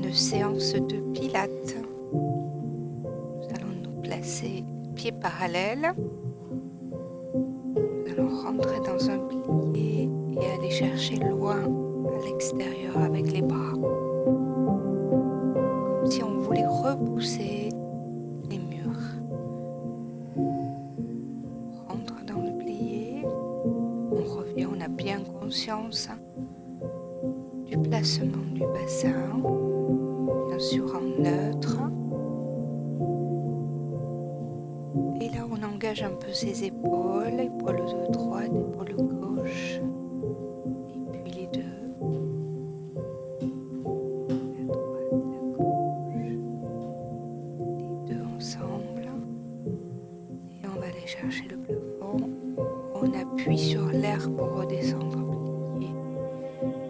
une séance de pilates. Nous allons nous placer pieds parallèles. Nous allons rentrer dans un plié et aller chercher loin à l'extérieur avec les bras. Comme si on voulait repousser les murs. On rentre dans le plié. On revient, on a bien conscience du placement du bassin, bien sûr en neutre. Et là, on engage un peu ses épaules, épaule de droite, épaule gauche, et puis les deux, la droite, la gauche, les deux ensemble. Et on va aller chercher le plafond. On appuie sur l'air pour redescendre, plié,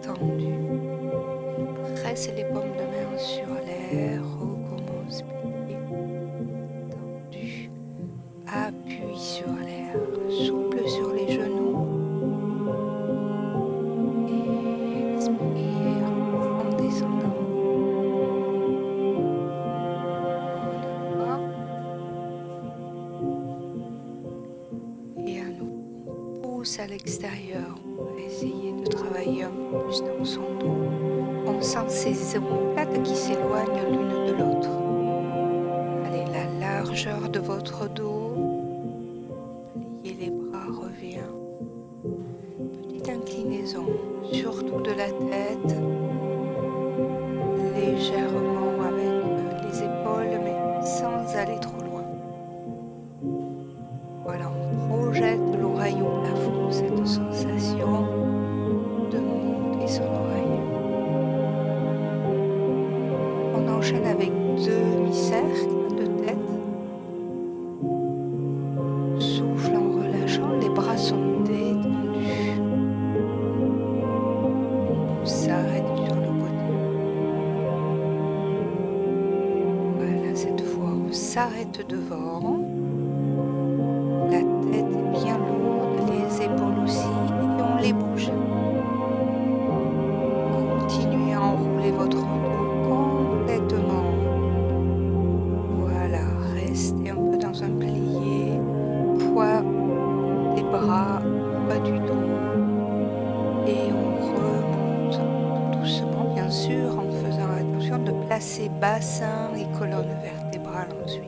tendu. Presse les paumes de main sur l'air, recommence, plié, tendu. Appuie sur l'air, souple sur les genoux. Et expire en descendant. Une fois. Et à nouveau, on pousse à l'extérieur. On va essayer de travailler un peu plus dans son dos. On sent ces omoplates qui s'éloignent l'une de l'autre. Allez, la largeur de votre dos. Pliez les bras, revient. Petite inclinaison, surtout de la tête. Légèrement avec les épaules, mais sans aller trop loin. Voilà, on projette l'oreille au plafond, cette sensation de monter son oreille. On enchaîne avec demi-cercle de tête. Souffle en relâchant, les bras sont détendus. On s'arrête sur le côté. Voilà, cette fois on s'arrête devant. La tête est bien lourde, les épaules aussi, et on les bouge. Continuez à enrouler votre dos complètement. Voilà, restez un peu dans un plié, poids des bras, poids du dos, et on remonte tout doucement, bien sûr, en faisant attention de placer bassin et colonne vertébrale ensuite.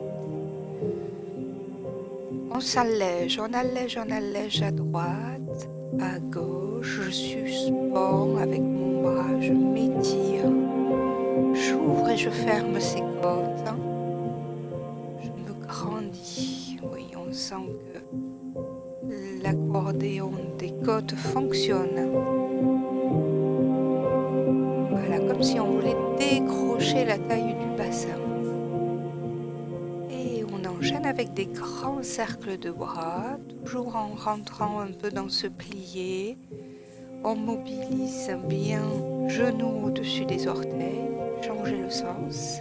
On s'allège, on allège à droite, à gauche, je suspends avec mon bras, je m'étire, j'ouvre et je ferme ces côtes, je me grandis, oui, on sent que l'accordéon des côtes fonctionne. Voilà, comme si on voulait décrocher la taille du bassin. Et on enchaîne avec des grands cercles de bras, toujours en rentrant un peu dans ce plié. On mobilise bien genoux au-dessus des orteils, changez le sens.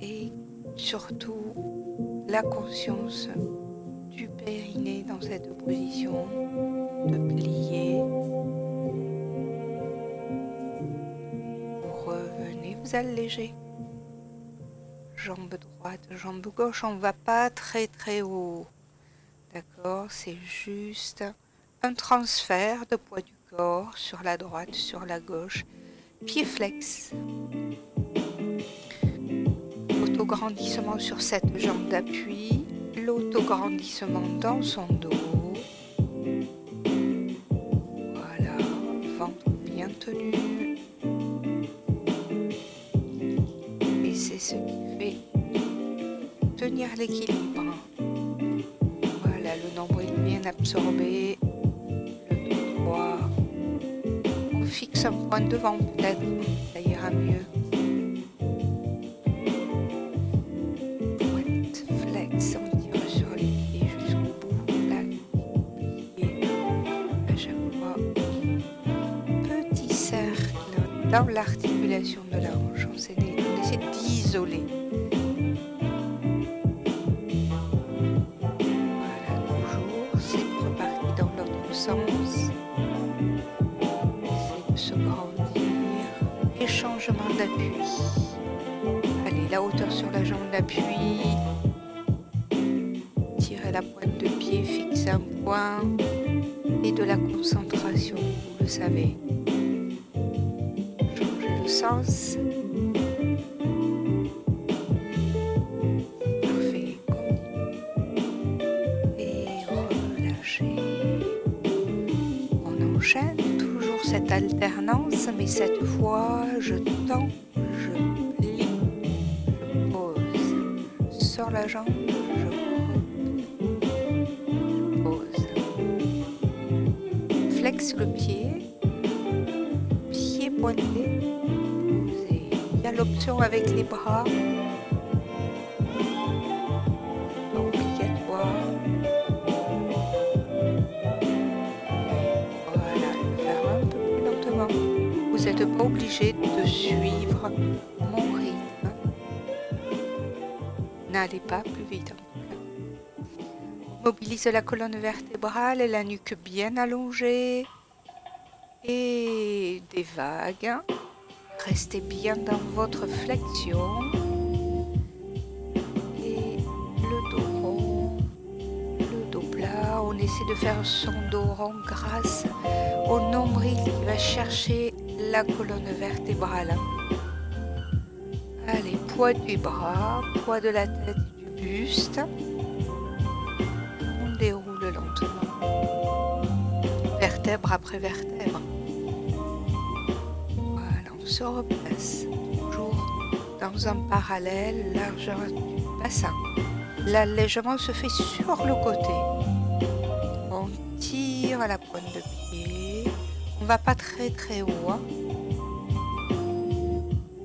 Et surtout, la conscience du périnée dans cette position de plié. Vous revenez, vous allégez. Jambe droite, jambe gauche, on ne va pas très très haut. D'accord, c'est juste un transfert de poids du corps sur la droite, sur la gauche. Pied flex. Autograndissement sur cette jambe d'appui. L'autograndissement dans son dos. Voilà, ventre bien tenu. Et c'est ce qui fait tenir l'équilibre. Voilà, le nombril bien absorbé, le dos droit. On fixe un point devant peut-être, ça ira mieux. Pointe, flex, on tire sur les pieds jusqu'au bout. Là, pied, à chaque fois. Petit cercle dans l'articulation de la hanche. On essaie d'isoler. Sens, c'est de se grandir. changement d'appui. Allez, la hauteur sur la jambe d'appui. Tirez la pointe de pied, fixez un point. Et de la concentration, vous le savez. Changez le sens. Parfait. Et relâchez. On enchaîne toujours cette alternance, mais cette fois, je tends, je plie, je pose. Sur la jambe, je pose. Flexe le pied pointé. Posez. Il y a l'option avec les bras. Pas obligatoire. Voilà, le faire un peu plus lentement. Vous n'êtes pas obligé de suivre mon rythme. N'allez pas plus vite en tout cas. Mobilisez la colonne vertébrale et la nuque bien allongée. Et des vagues. Restez bien dans votre flexion. Et le dos rond, le dos plat. On essaie de faire son dos rond grâce au nombril qui va chercher la colonne vertébrale. Allez, poids du bras, poids de la tête et du buste. On déroule lentement. Vertèbre après vertèbre. Voilà, on se replace. Toujours dans un parallèle, largeur du bassin. L'allègement se fait sur le côté. On tire à la pointe de pied. On ne va pas très très haut. Hein.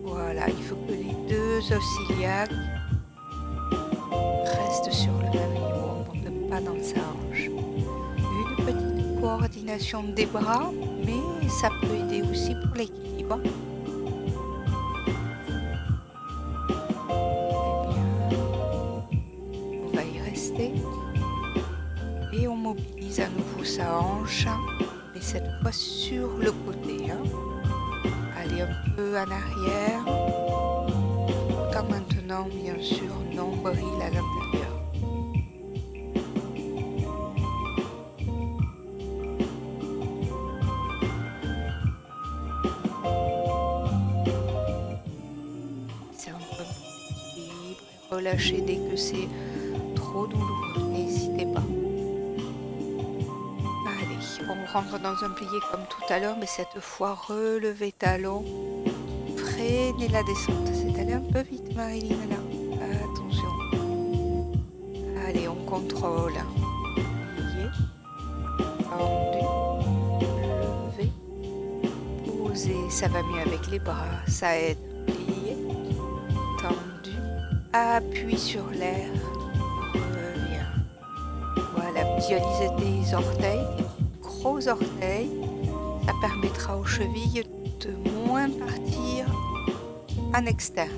Voilà, il faut que les deux os iliaques restent sur le même niveau. On ne monte pas dans sa hanche. Une petite coordination des bras, mais ça peut aider aussi pour l'équilibre. On va y rester. Et on mobilise à nouveau sa hanche, mais cette fois sur le côté. Hein. Allez un peu en arrière, tout en maintenant bien sûr nombril à l'intérieur. C'est un peu d'équilibre, relâchez dès que c'est trop douloureux, n'hésitez pas. Allez, on rentre dans un plié comme tout à l'heure, mais cette fois relevez talons. Freinez la descente. C'est allé un peu vite, Marilyn, là. Attention. Allez, on contrôle. Plié. Tendu. Levé. Posé. Ça va mieux avec les bras. Ça aide. Plié. Tendu. Appui sur l'air. Reviens. Voilà. Visualisez tes orteils. Gros orteils. Ça permettra aux chevilles de moins partir en externe.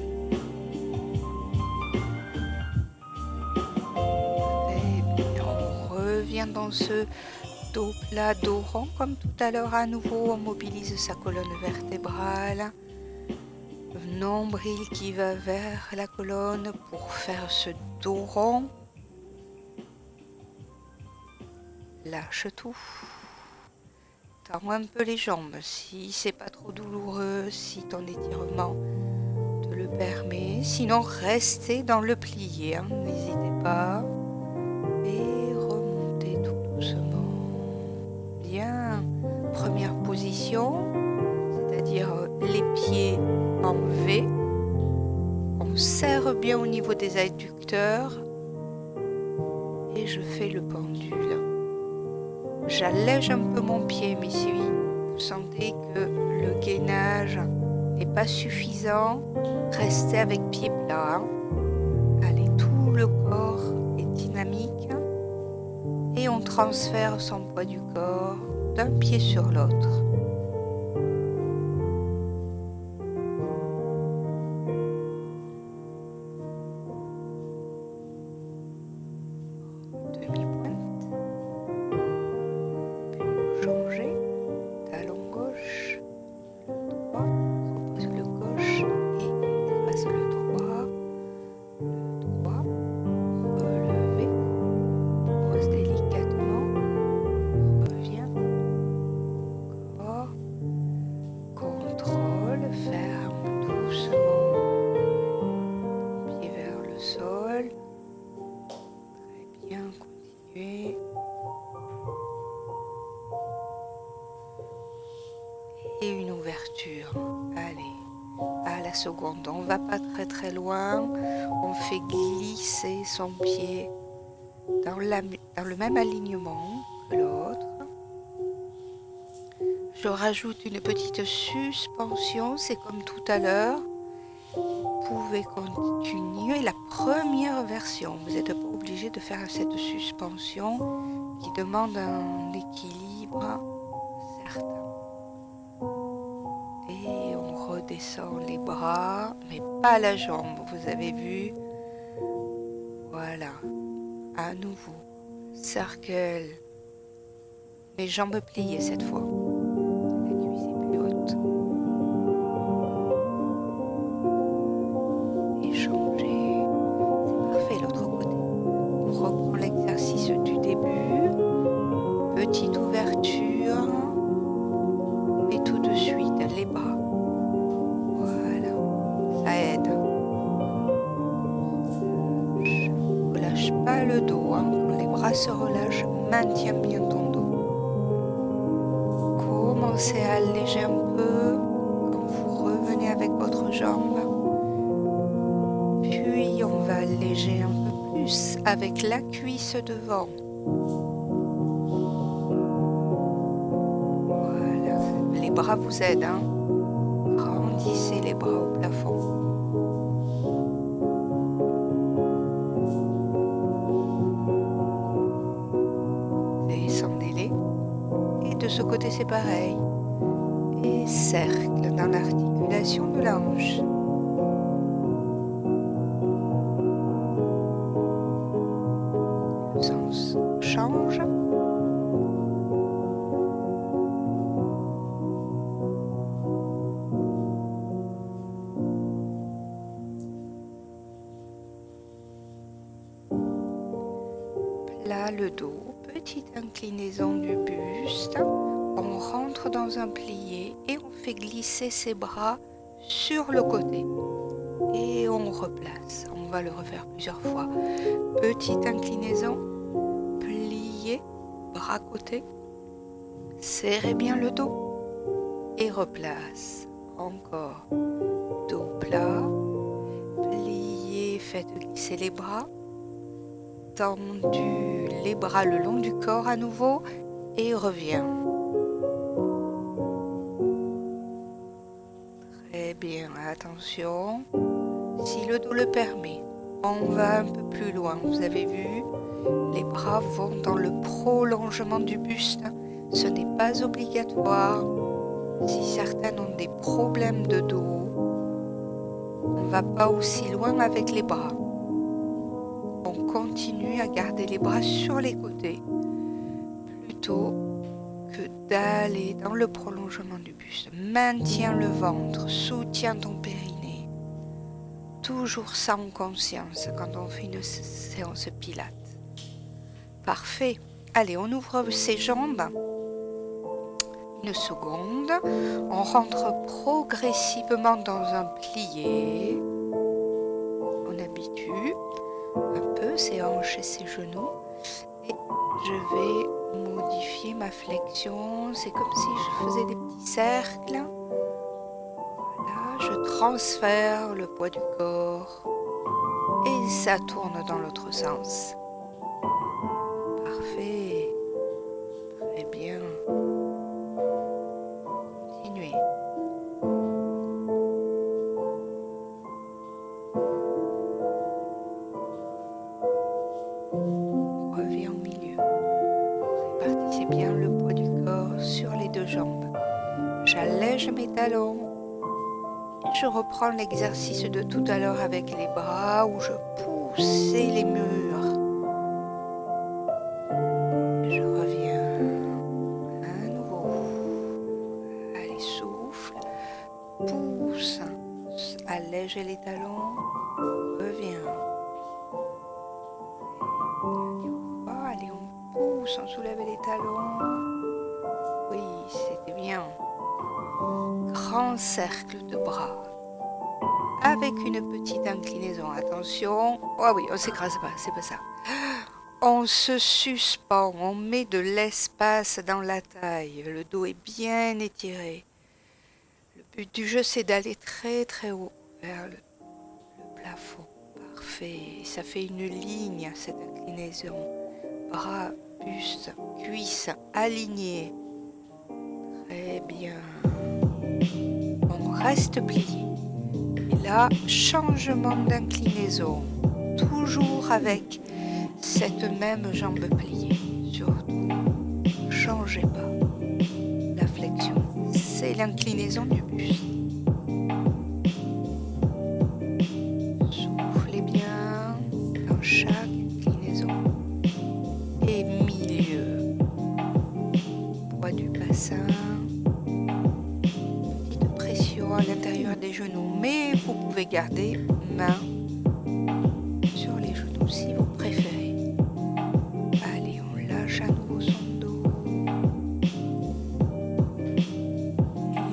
Et bien, on revient dans ce dos plat, dos rond comme tout à l'heure. À nouveau, on mobilise sa colonne vertébrale. Le nombril qui va vers la colonne pour faire ce dos rond. Lâche tout. Tends un peu les jambes si c'est pas trop douloureux, si ton étirement te le permet. Sinon, restez dans le plié, hein. N'hésitez pas. Et remontez tout doucement. Bien. Première position, c'est-à-dire les pieds en V. On serre bien au niveau des adducteurs. Et je fais le pendule. J'allège un peu mon pied, mais si vous sentez que le gainage n'est pas suffisant, restez avec pied plat. Hein. Allez, tout le corps est dynamique et on transfère son poids du corps d'un pied sur l'autre. seconde. On ne va pas très très loin. On fait glisser son pied dans le même alignement que l'autre. Je rajoute une petite suspension, c'est comme tout à l'heure. Vous pouvez continuer la première version. Vous n'êtes pas obligé de faire cette suspension qui demande un équilibre certain. Et on redescend les bras, mais pas la jambe, vous avez vu. Voilà, à nouveau, cercle, mes jambes pliées cette fois. La cuisse est plus haute. Et changer, c'est parfait l'autre côté. On reprend l'exercice du début, petite ouverture, et tout de suite les bras. Voilà, ça aide. Relâche pas le dos, hein. Quand les bras se relâchent, maintiens bien ton dos. Commencez à alléger un peu quand vous revenez avec votre jambe. Puis on va alléger un peu plus avec la cuisse devant. Voilà, les bras vous aident, hein. Grandissez les bras au plafond. Descendez-les. Et de ce côté, c'est pareil. Et cercle dans l'articulation de la hanche. Le sens change. Plat le dos, petite inclinaison du buste. On rentre dans un plié et on fait glisser ses bras sur le côté. Et on replace. On va le refaire plusieurs fois. Petite inclinaison, plié, bras côté. Serrez bien le dos et replace. Encore. Dos plat, plié, faites glisser les bras. Tendu les bras le long du corps à nouveau et revient. Très bien, attention. Si le dos le permet, on va un peu plus loin. Vous avez vu, les bras vont dans le prolongement du buste. Ce n'est pas obligatoire. Si certains ont des problèmes de dos, on ne va pas aussi loin avec les bras. On continue à garder les bras sur les côtés plutôt que d'aller dans le prolongement du buste. Maintiens le ventre, soutiens ton périnée. Toujours ça en conscience quand on fait une séance pilates. Parfait. Allez, on ouvre ses jambes. Une seconde. On rentre progressivement dans un plié. On habitue un peu ses hanches et ses genoux. Et je vais modifier ma flexion. C'est comme si je faisais des petits cercles. Voilà, je transfère le poids du corps. Et ça tourne dans l'autre sens. Parfait. Très bien. Continuez. On revient au milieu. Répartissez bien le poids du corps sur les deux jambes. J'allège mes talons. Je reprends l'exercice de tout à l'heure avec les bras où je poussais les murs. Je reviens à nouveau. Allez, souffle. Pousse. Allège les talons. Reviens. Allez, on pousse, on soulève les talons. Oui, c'était bien. Grand cercle de bras. Avec une petite inclinaison. Attention. Oh oui, on s'écrase pas, c'est pas ça. On se suspend, on met de l'espace dans la taille. Le dos est bien étiré. Le but du jeu, c'est d'aller très très haut. vers le plafond. Parfait. Ça fait une ligne, cette inclinaison. Bras, buste, cuisses alignés. Très bien. On reste plié. Et là, changement d'inclinaison. Toujours avec cette même jambe pliée. Surtout, changez pas. La flexion, c'est l'inclinaison du buste. Soufflez bien dans chaque inclinaison. Et milieu. Poids du bassin. Petite pression à l'intérieur des genoux. Mais vous pouvez garder main sur les genoux si vous préférez. Allez, on lâche à nouveau son dos.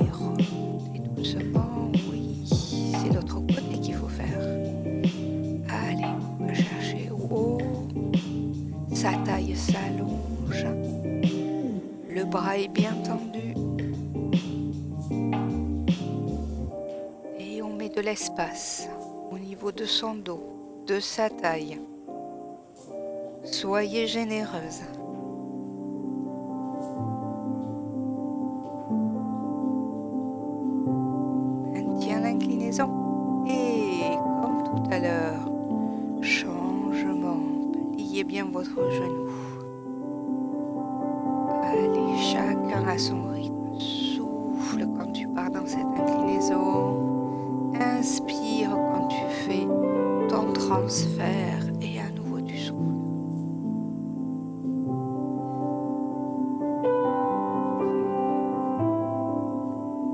Et remontez doucement. Oui, c'est l'autre côté qu'il faut faire. Allez, on va chercher haut. Sa taille s'allonge. Le bras est bien tendu. Et on met de l'espace au niveau de son dos, de sa taille. Soyez généreuse. Maintien l'inclinaison. Et comme tout à l'heure, changement. Pliez bien votre genou. Allez, chacun à son rythme. Souffle quand tu pars dans cette inclinaison. Inspire quand tu fais ton transfert. Et à nouveau, tu souffles.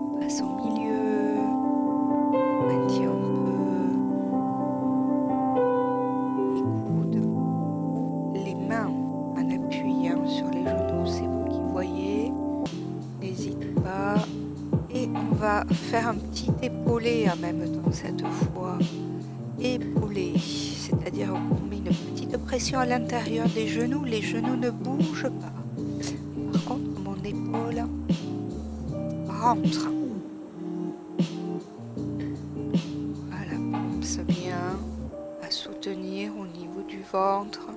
On passe au milieu. Maintient un peu les coudes ou les mains en appuyant sur les genoux. C'est vous qui voyez. N'hésitez pas. Et on va faire un petit épaulé en même temps cette fois. Épaulé, c'est-à-dire qu'on met une petite pression à l'intérieur des genoux. Les genoux ne bougent pas. Par contre, mon épaule rentre. Voilà, pense bien à soutenir au niveau du ventre,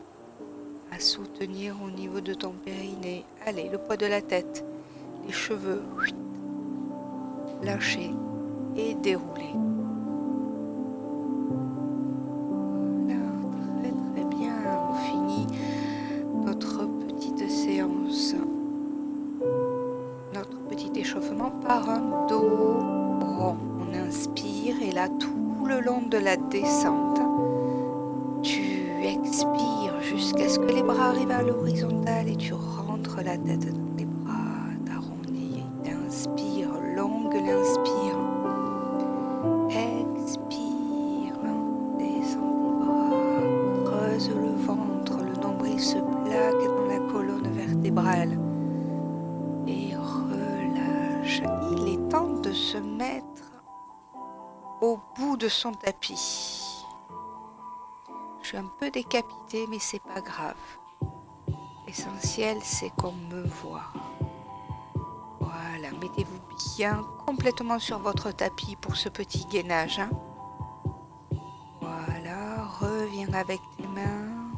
à soutenir au niveau de ton périnée. Allez, le poids de la tête, les cheveux, lâchez et déroulez. Voilà, très très bien. On finit notre petite séance, notre petit échauffement par un dos rond. On inspire et là, tout le long de la descente, tu expires jusqu'à ce que les bras arrivent à l'horizontale et tu rentres la tête dans les bras, t'arrondis, t'inspires, longue l'inspire. Expire, descends tes bras, creuse le ventre, le nombril se plaque dans la colonne vertébrale et relâche. Il est temps de se mettre au bout de son tapis. Je suis un peu décapitée, mais c'est pas grave. L'essentiel, c'est qu'on me voit. Voilà, mettez-vous bien complètement sur votre tapis pour ce petit gainage. Voilà, reviens avec tes mains,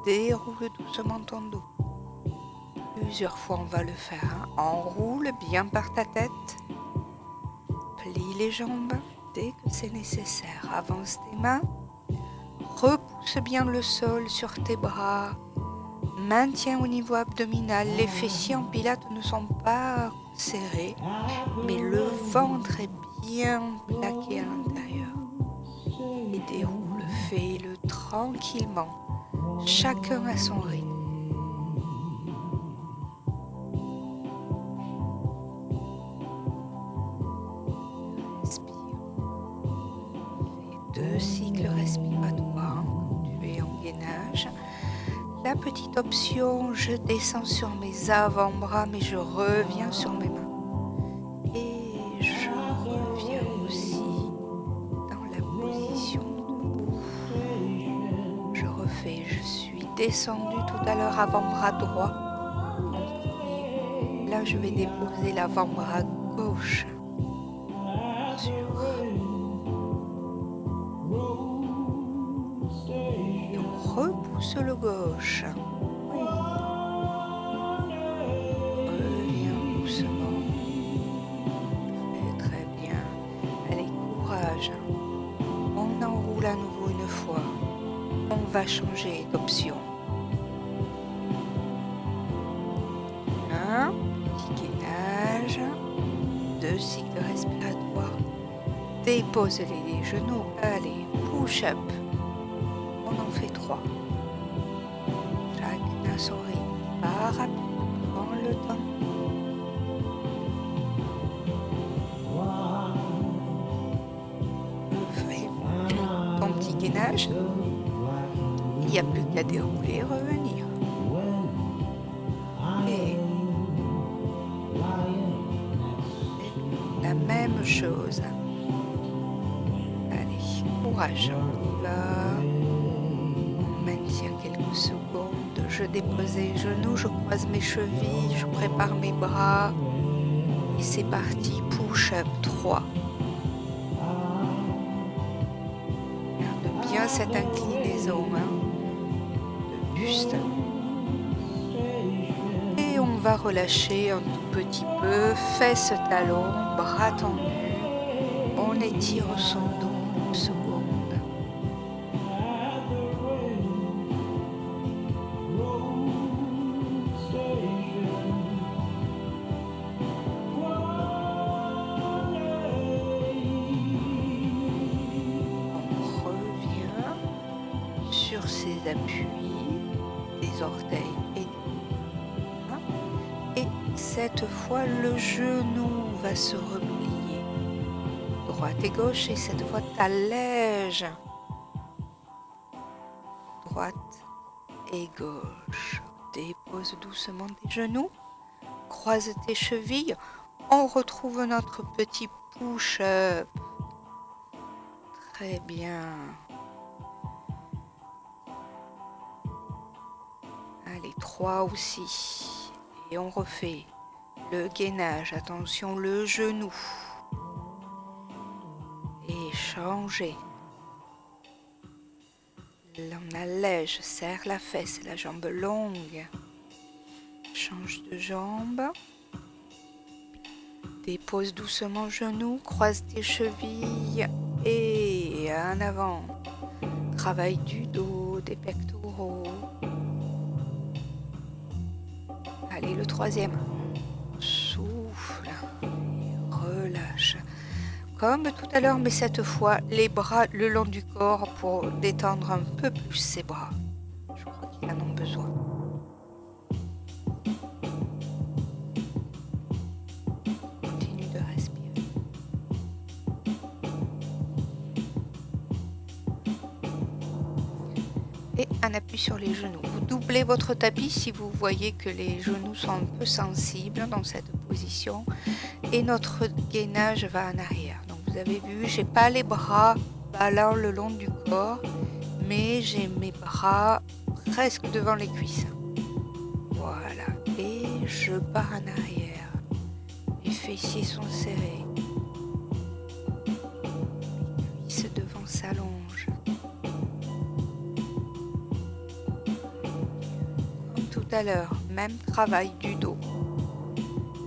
déroule doucement ton dos. Plusieurs fois, on va le faire. Enroule bien par ta tête, plie les jambes dès que c'est nécessaire. Avance tes mains, repousse bien le sol sur tes bras. Maintiens au niveau abdominal. Les fessiers en pilates ne sont pas serrés, mais le ventre est bien plaqué à l'intérieur. Et déroule, fais-le tranquillement, chacun à son rythme. Respire. Fais 2 cycles respiratoires quand tu es en gainage. La petite option, je descends sur mes avant-bras, mais je reviens sur mes mains. Et je reviens aussi dans la position debout. Je refais, je suis descendue tout à l'heure avant-bras droit en premier. Là, je vais déposer l'avant-bras gauche sur pousse le gauche. Oui. Reviens doucement. Très bien. Allez, courage. On enroule à nouveau une fois. On va changer d'option. Un petit gainage. 2 cycles respiratoires. Dépose les genoux. Allez, push-up. On en fait 3. Chacune à son rythme. Pas rapide. Prends le temps. Fais ton petit gainage. Il n'y a plus qu'à dérouler et revenir. Et la même chose. Allez, courage, on y va. On maintient quelques secondes. Je dépose les genoux, je croise mes chevilles, je prépare mes bras. Et c'est parti, push-up 3. Garde bien cette inclinaison de buste. Et on va relâcher un tout petit peu, fesses talons, bras tendus. On étire son dos une seconde. On revient sur ses appuis, des orteils et des mains. Et cette fois, le genou va se replier. Droite et gauche, et cette fois, t'allèges. Droite et gauche. Dépose doucement tes genoux. Croise tes chevilles. On retrouve notre petit push-up. Très bien. Allez, 3 aussi. Et on refait le gainage. Attention, le genou. Et changer. On allège, serre la fesse, la jambe longue. Change de jambe. Dépose doucement genou, croise tes chevilles et en avant. Travail du dos, des pectoraux. Allez, le troisième. Souffle et relâche. Comme tout à l'heure, mais cette fois, les bras le long du corps pour détendre un peu plus ses bras. Je crois qu'ils en ont besoin. Continue de respirer. Et un appui sur les genoux. Vous doublez votre tapis si vous voyez que les genoux sont un peu sensibles dans cette position. Et notre gainage va en arrière. Donc vous avez vu, j'ai pas les bras ballants le long du corps, mais j'ai mes bras presque devant les cuisses. Voilà. Et je pars en arrière. Les fessiers sont serrés. Les cuisses devant s'allongent. Comme tout à l'heure, même travail du dos.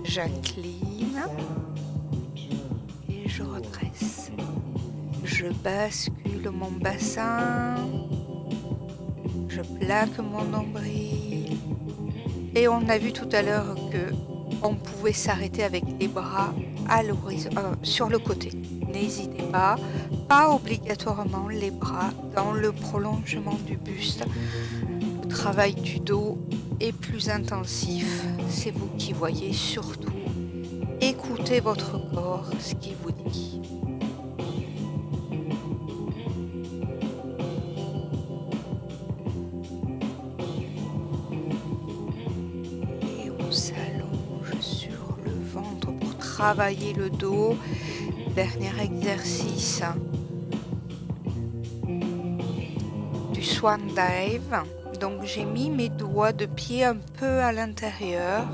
J'incline et je redresse. Je bascule mon bassin. Je plaque mon nombril. Et on a vu tout à l'heure que on pouvait s'arrêter avec les bras à l'horizon, sur le côté. N'hésitez pas obligatoirement les bras dans le prolongement du buste. Le travail du dos est plus intensif. C'est vous qui voyez, surtout. Écoutez votre corps, ce qu'il vous dit. Et on s'allonge sur le ventre pour travailler le dos. Dernier exercice du Swan Dive. Donc j'ai mis mes doigts de pied un peu à l'intérieur.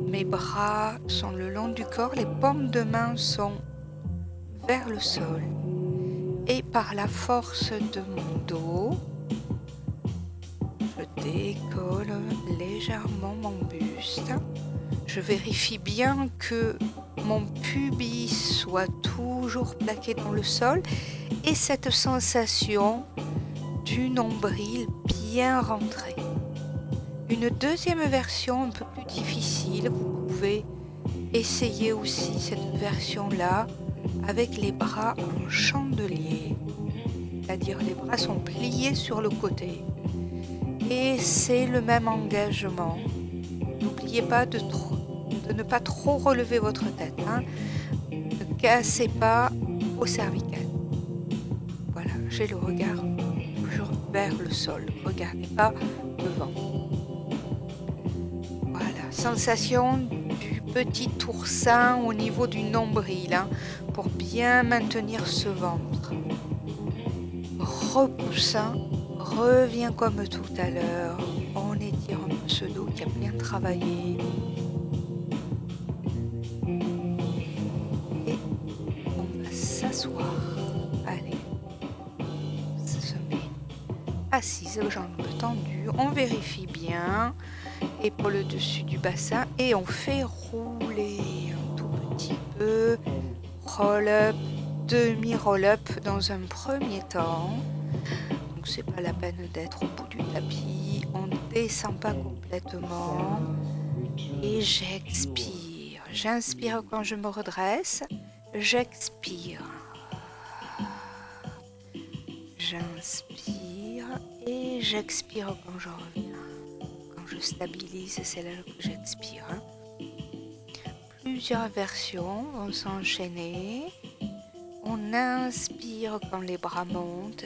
Mes bras sont le long du corps, les paumes de main sont vers le sol. Et par la force de mon dos, décolle légèrement mon buste. Je vérifie bien que mon pubis soit toujours plaqué dans le sol et cette sensation du nombril bien rentré. Une deuxième version un peu plus difficile, vous pouvez essayer aussi cette version-là avec les bras en chandelier, c'est-à-dire les bras sont pliés sur le côté. Et c'est le même engagement. N'oubliez pas de ne pas trop relever votre tête. Ne cassez pas vos cervicales. Voilà, j'ai le regard toujours vers le sol. Regardez pas devant. Voilà, sensation du petit oursin au niveau du nombril pour bien maintenir ce ventre. Repoussant, reviens comme tout à l'heure. On étire un peu ce dos qui a bien travaillé. Et on va s'asseoir. Allez, on se met assise, jambes tendues. On vérifie bien. Épaule dessus du bassin et on fait rouler un tout petit peu. Roll-up, demi-roll-up dans un premier temps. Donc c'est pas la peine d'être au bout du tapis. On ne descend pas complètement. Et j'expire. J'inspire quand je me redresse. J'expire. J'inspire et j'expire quand je reviens. Quand je stabilise, c'est là que j'expire. Plusieurs versions vont s'enchaîner. On inspire quand les bras montent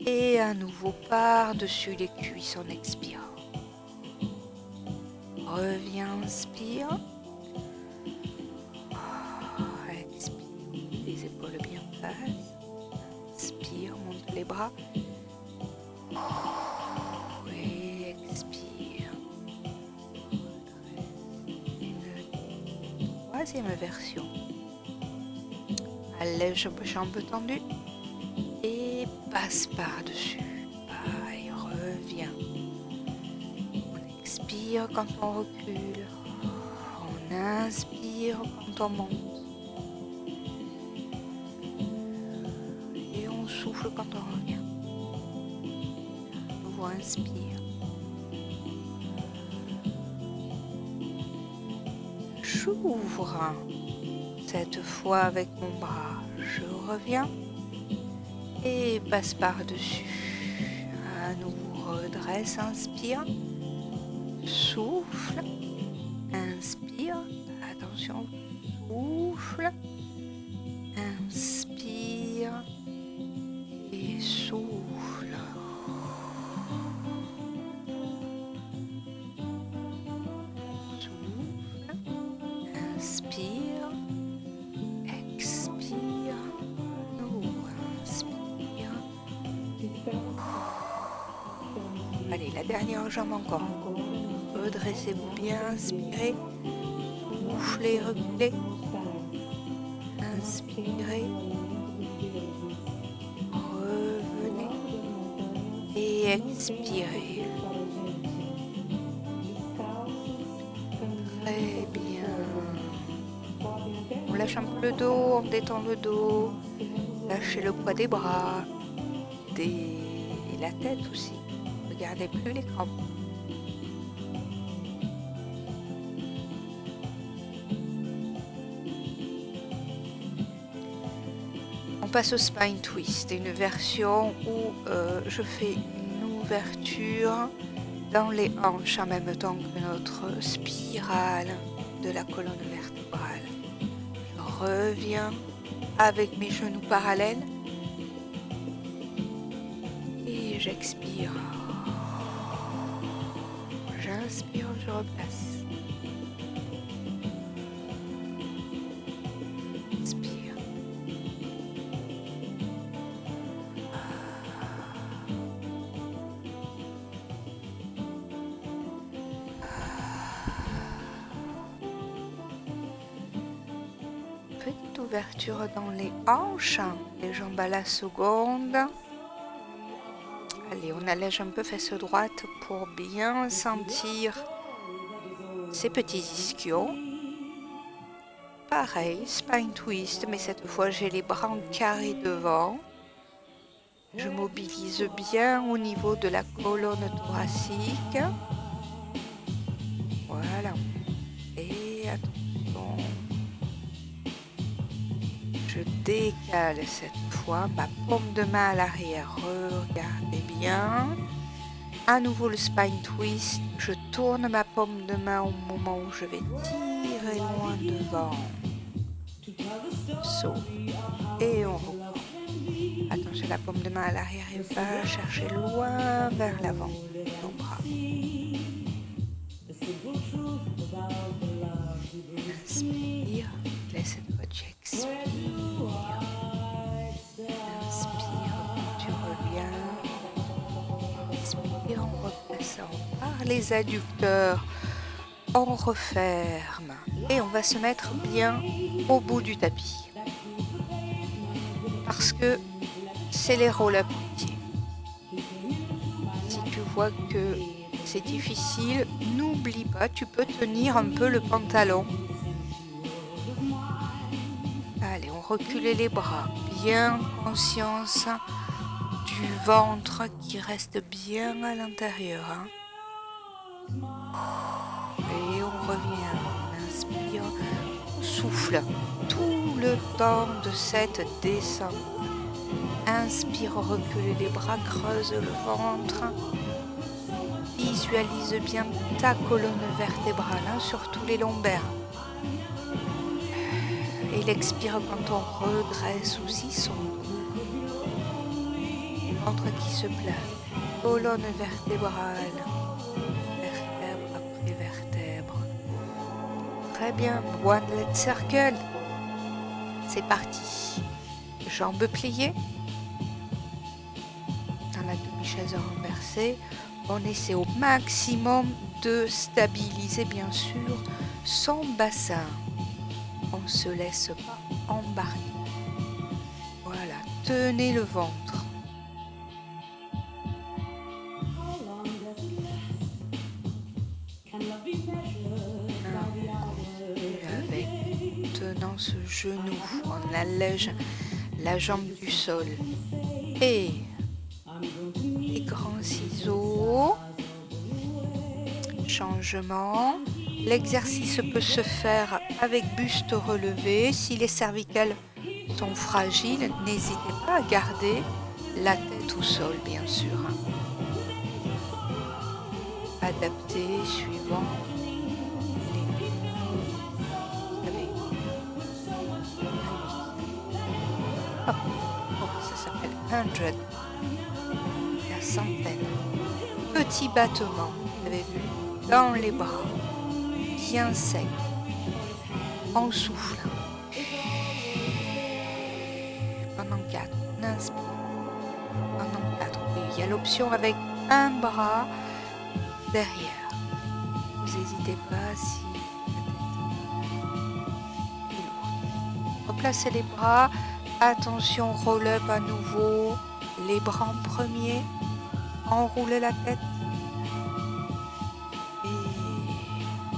et à nouveau par-dessus les cuisses on expire. Reviens, inspire. Expire, les épaules bien basses. Inspire, monte les bras. Et expire. Une troisième version. Allège les jambes tendues et passe par-dessus. Pareil, reviens. On expire quand on recule. On inspire quand on monte. Et on souffle quand on revient. À nouveau, inspire. J'ouvre. Cette fois avec mon bras, je reviens et passe par-dessus. À nouveau, redresse, inspire, souffle, inspire, attention, souffle, inspire et souffle. Souffle, inspire. Expire, inspire. Allez, la dernière jambe encore. Redressez-vous bien, inspirez. Soufflez, reculez. Inspirez. Revenez. Et expirez. Très bien. On lâche un peu le dos, on détend le dos. Lâchez le poids des bras, et la tête aussi. Regardez plus l'écran. On passe au spine twist, une version où je fais une ouverture dans les hanches en même temps que notre spirale de la colonne vertébrale. Je reviens avec mes genoux parallèles et j'expire. J'inspire, je replace. Inspire. Petite ouverture dans les hanches, les jambes à la seconde. Allez, on allège un peu fesse droite pour bien sentir ces petits ischios. Pareil, spine twist, mais cette fois j'ai les bras en carré devant. Je mobilise bien au niveau de la colonne thoracique. Voilà. Et attention. Je décale cette fois ma paume de main à l'arrière. Regardez bien. À nouveau le spine twist. Je tourne ma paume de main au moment où je vais tirer loin devant. Saut. Et on reprend. Attention, la paume de main à l'arrière et va chercher loin vers l'avant. Ton bras. Inspire. Laisse cette fois tu expires. Inspire quand tu reviens. Inspire en repassant par les adducteurs. On referme. Et on va se mettre bien au bout du tapis. Parce que c'est les roll-up pieds. Si tu vois que c'est difficile, n'oublie pas, tu peux tenir un peu le pantalon. Allez, on recule les bras, bien conscience du ventre qui reste bien à l'intérieur. Et on revient, on inspire, on souffle tout le temps de cette descente. Inspire, recule les bras, creuse le ventre. Visualise bien ta colonne vertébrale, surtout les lombaires. Et l'expire quand on redresse aussi son ventre qui se place. Colonne vertébrale, vertèbre après vertèbre. Très bien, one leg circle. C'est parti. Jambes pliées. Dans la demi-chaise renversée. On essaie au maximum de stabiliser bien sûr son bassin. On ne se laisse pas embarquer. Voilà, tenez le ventre. Avec, tenant ce genou, on allège la jambe du sol. Et les grands ciseaux. Changement. L'exercice peut se faire avec buste relevé. Si les cervicales sont fragiles, n'hésitez pas à garder la tête au sol, bien sûr. Adapté suivant les hop. Oh, ça s'appelle 100. La centaine. Petit battement, vous avez vu, dans les bras. Bien sec. On souffle. Pendant 4. On inspire. Pendant 4. Et il y a l'option avec un bras derrière. Vous n'hésitez pas si la tête est lourde. Replacez les bras. Attention, roll-up à nouveau. Les bras en premier. Enroulez la tête.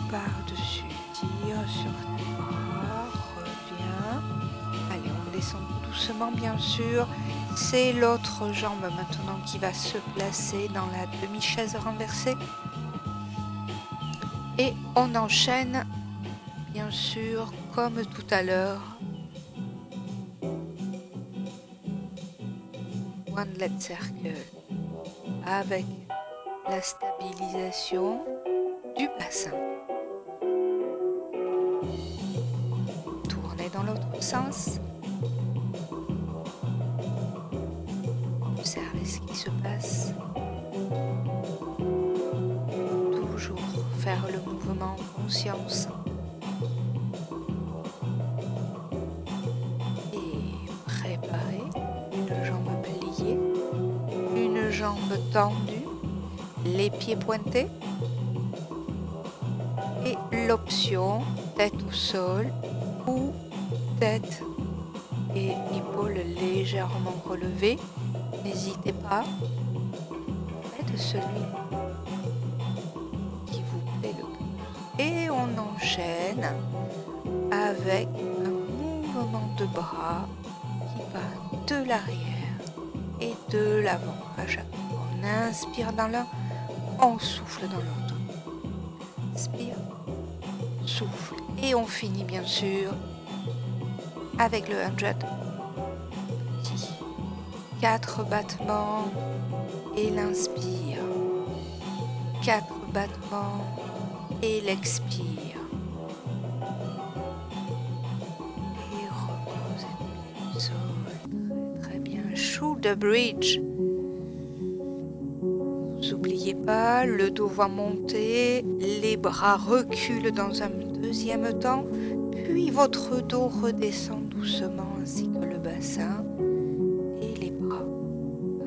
Par-dessus, tire sur tes bras, reviens. Allez, on descend tout doucement, bien sûr. C'est l'autre jambe maintenant qui va se placer dans la demi-chaise renversée. Et on enchaîne, bien sûr, comme tout à l'heure. One leg circle avec la stabilisation du bassin. Tournez dans l'autre sens. Observez ce qui se passe. Toujours faire le mouvement en conscience. Et préparer une jambe pliée, une jambe tendue, les pieds pointés. Et l'option tête au sol ou tête et épaules légèrement relevées. N'hésitez pas. celui qui vous plaît le plus. Et on enchaîne avec un mouvement de bras qui va de l'arrière et de l'avant à chaque fois. On inspire dans l'un, on souffle dans l'autre. Inspire, souffle. Et on finit bien sûr avec le 100. 4 battements et l'inspire. 4 battements et l'expire. Et reposez le sol. Très, très bien. Shoot the bridge. N'oubliez pas, le dos va monter, les bras reculent dans un deuxième temps, puis votre dos redescend doucement ainsi que le bassin et les bras.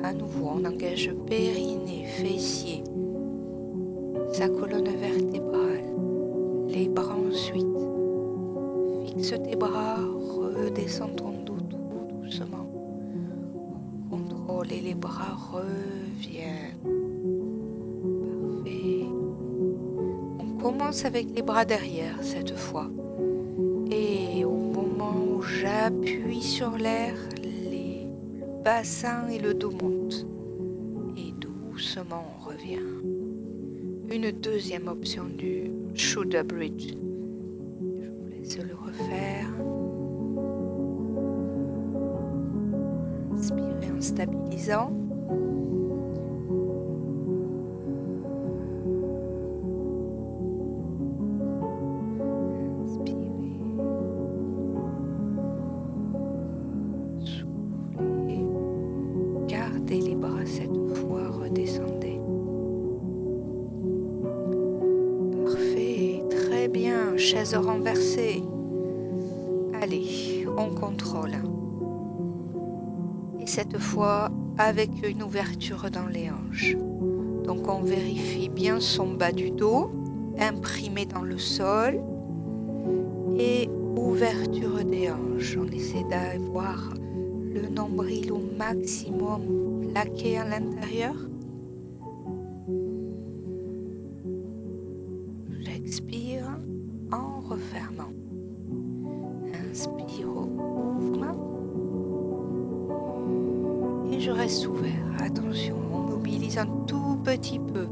À nouveau, on engage périnée, fessier, sa colonne vertébrale, les bras ensuite. Fixe tes bras, redescends ton dos tout doucement. Contrôle et les bras reviennent. Parfait. On commence avec les bras derrière cette fois. Et au moment où j'appuie sur l'air, le bassin et le dos montent. Et doucement on revient. Une deuxième option du shoulder bridge. Je vous laisse le refaire. Inspirez en stabilisant. Les bras cette fois, redescendez. Parfait, très bien, chaise renversée. Allez, on contrôle. Et cette fois, avec une ouverture dans les hanches. Donc on vérifie bien son bas du dos, imprimé dans le sol. Et ouverture des hanches. On essaie d'avoir le nombril au maximum plaqué à l'intérieur. J'expire en refermant. Inspire au mouvement. Et je reste ouvert. Attention, on mobilise un tout petit peu.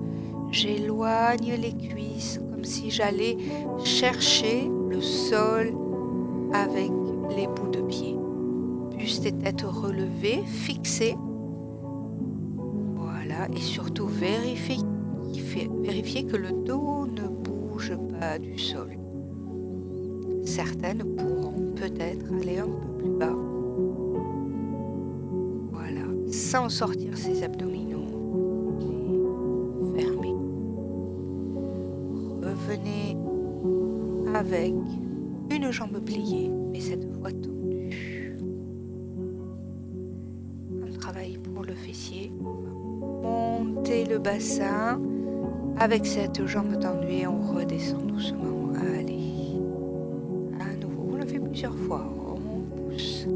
J'éloigne les cuisses comme si j'allais chercher le sol avec les bouts de pied. Buste et tête relevée, fixée. Voilà, et surtout vérifiez que le dos ne bouge pas du sol. Certaines pourront peut-être aller un peu plus bas. Voilà, sans sortir ses abdominaux. Fermez. Revenez avec une jambe pliée, mais cette fois tendue. Un travail pour le fessier. Montez le bassin avec cette jambe tendue et on redescend doucement. Allez. À nouveau, on le fait plusieurs fois. On pousse.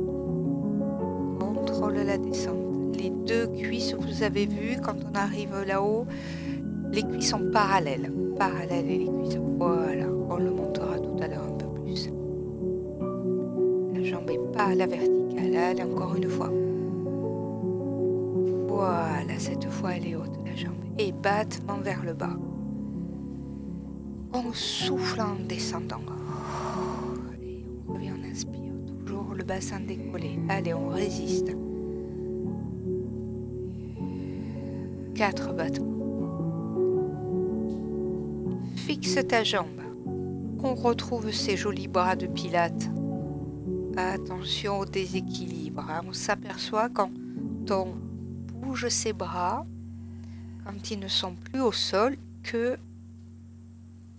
Contrôle la descente. Les deux cuisses, vous avez vu, quand on arrive là-haut, les cuisses sont parallèles. Parallèles et les cuisses. Voilà. On le montera tout à l'heure un peu plus. La jambe n'est pas à la verticale. Allez, encore une fois. Voilà, cette fois elle est haute la jambe. Et battement vers le bas. On souffle en descendant. Et on revient, on inspire. Toujours le bassin décollé. Allez, on résiste. 4 battements. Fixe ta jambe. On retrouve ces jolis bras de pilates. Attention au déséquilibre. On s'aperçoit quand on bouge ses bras, quand ils ne sont plus au sol, que,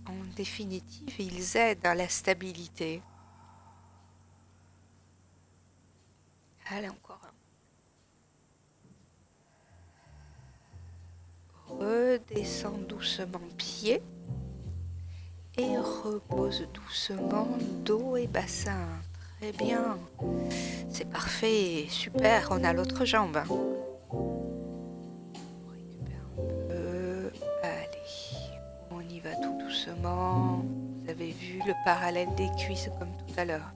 en définitive, ils aident à la stabilité. Allez, encore un. Redescends doucement pied et repose doucement dos et bassin. Très bien. C'est parfait. Super. On a l'autre jambe. On récupère un peu. doucement. Vous avez vu le parallèle des cuisses comme tout à l'heure.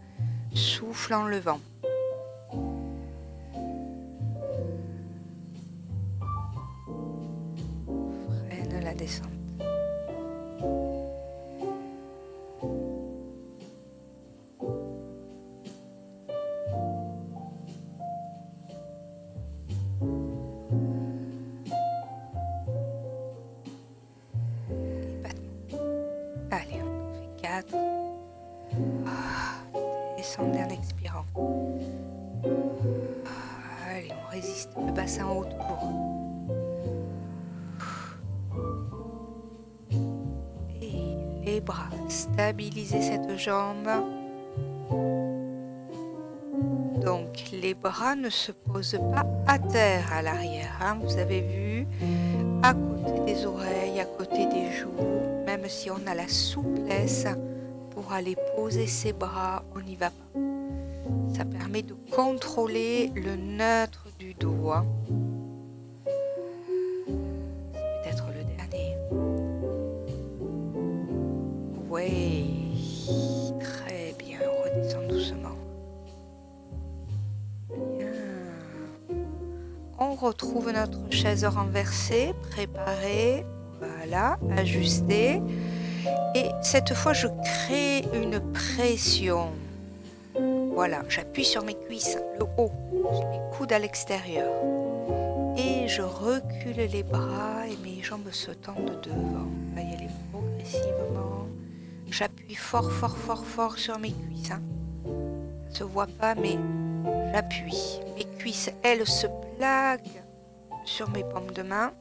Souffle en levant. Freine la descente. Allez, on fait 4. Descendez en expirant. Allez, on résiste. Le bassin haut toujours. Et les bras. Stabilisez cette jambe. Donc, les bras ne se posent pas à terre à l'arrière. Hein. Vous avez vu, à côté des oreilles, à côté des joues. Même si on a la souplesse pour aller poser ses bras, on n'y va pas. Ça permet de contrôler le neutre du dos. Hein. C'est peut-être le dernier. Oui, très bien. On redescend doucement. Bien. On retrouve notre chaise renversée, préparée. Voilà, ajustée. Et cette fois, je crée une pression. Voilà, j'appuie sur mes cuisses, le haut, j'ai mes coudes à l'extérieur. Et je recule les bras et mes jambes se tendent devant. On va y aller progressivement. J'appuie fort, fort, fort, fort sur mes cuisses. Hein. Ça ne se voit pas, mais j'appuie. Mes cuisses, elles, se plaquent sur mes paumes de main.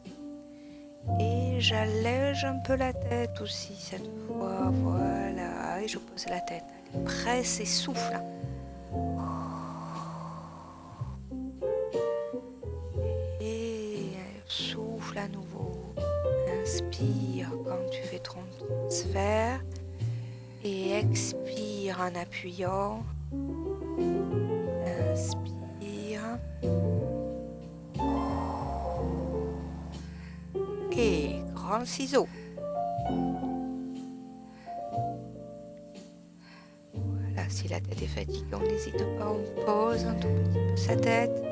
Et j'allège un peu la tête aussi cette fois. Voilà, et je pose la tête. Allez, presse et souffle. Et souffle à nouveau. Inspire quand tu fais ton transfert. Et expire en appuyant. Inspire. Et grand ciseau. Voilà, si la tête est fatiguée, on n'hésite pas, on pose un tout petit peu sa tête.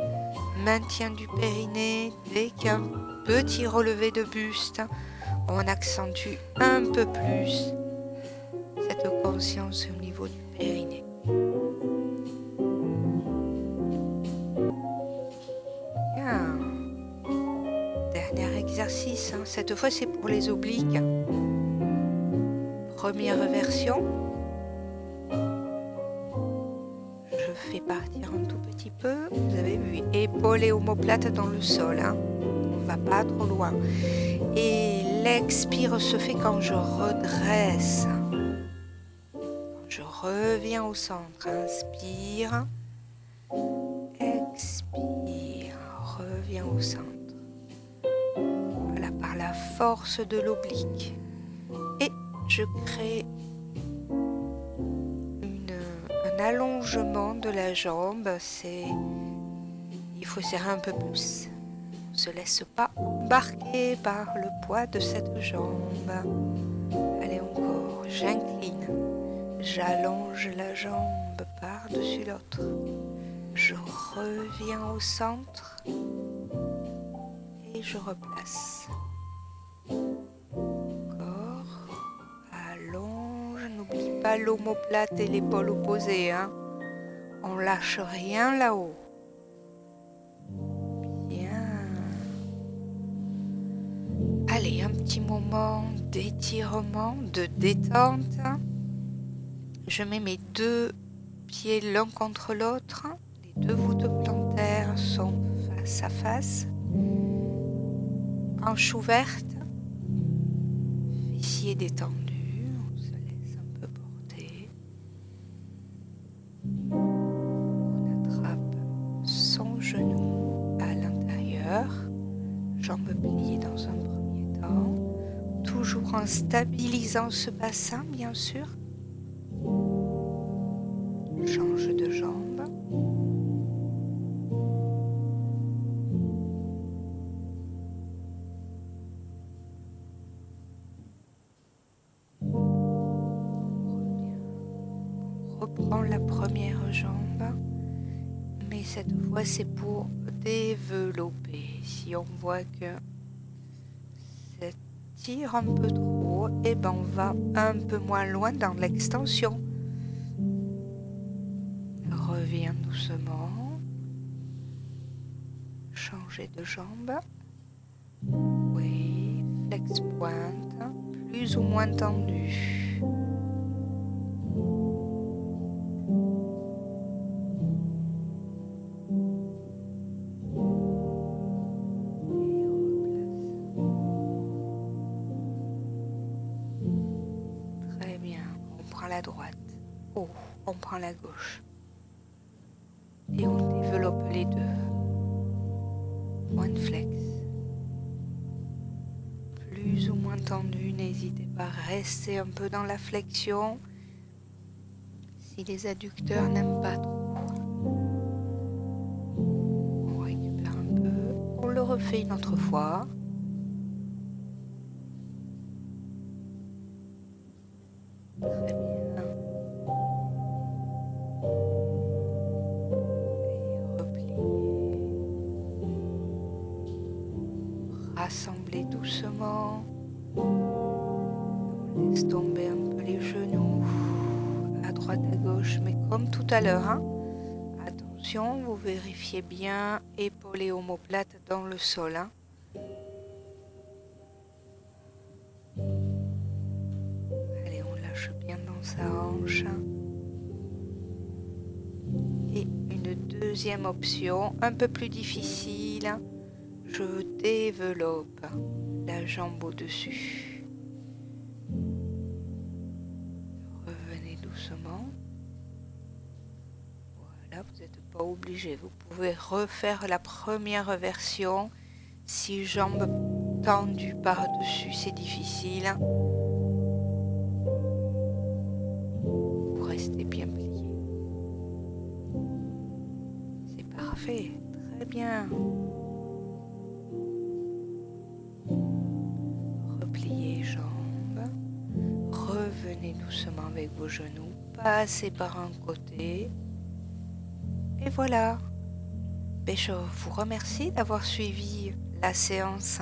Maintien du périnée, dès qu'il y a un petit relevé de buste, on accentue un peu plus cette conscience au niveau du périnée. Bien. Dernier exercice, hein. Cette fois c'est pour les obliques. Première version. Je fais partir un tout petit peu. Vous avez vu, épaules et omoplates dans le sol. Hein. On ne va pas trop loin. Et l'expire se fait quand je redresse. Quand je reviens au centre. Inspire. Expire. Reviens au centre. Voilà, par la force de l'oblique. Et je crée un allongement de la jambe. Il faut serrer un peu plus. On ne se laisse pas embarquer par le poids de cette jambe. Allez encore, j'incline. J'allonge la jambe par-dessus l'autre. Je reviens au centre et je replace. Encore. Allonge. N'oublie pas l'omoplate et l'épaule opposée. Hein. On lâche rien là-haut. Bien. Allez, un petit moment d'étirement, de détente. Je mets mes deux pieds l'un contre l'autre. Les deux voûtes plantaires sont face à face. Hanche ouverte. Fessiers détendus. On se laisse un peu porter. On attrape son genou à l'intérieur. Jambes pliées dans un premier temps. Toujours en stabilisant ce bassin, bien sûr. Change de jambe. Et cette fois, c'est pour développer. Si on voit que ça tire un peu trop, et ben on va un peu moins loin dans l'extension. Reviens doucement. Changer de jambe. Oui, flex pointe, plus ou moins tendu. Très bien, on prend la droite. Oh, on prend la gauche. Et on développe les deux. Point flex. Plus ou moins tendu, n'hésitez pas à rester un peu dans la flexion. Si les adducteurs n'aiment pas trop, on récupère un peu. On le refait une autre fois. Très bien. Et replier. Rassemblez doucement. On laisse tomber un peu les genoux à droite à gauche, mais comme tout à l'heure. Hein. Attention, vous vérifiez bien épaules et omoplates dans le sol. Hein. Allez, on lâche bien dans sa hanche. Et une deuxième option, un peu plus difficile. Je développe la jambe au-dessus. Revenez doucement. Voilà, vous n'êtes pas obligé. Vous pouvez refaire la première version. Si jambes tendues par-dessus, c'est difficile. Vous restez bien plié. C'est parfait. Très bien. Repliez jambes. Revenez doucement avec vos genoux. Passez par un côté. Et voilà. Je vous remercie d'avoir suivi la séance.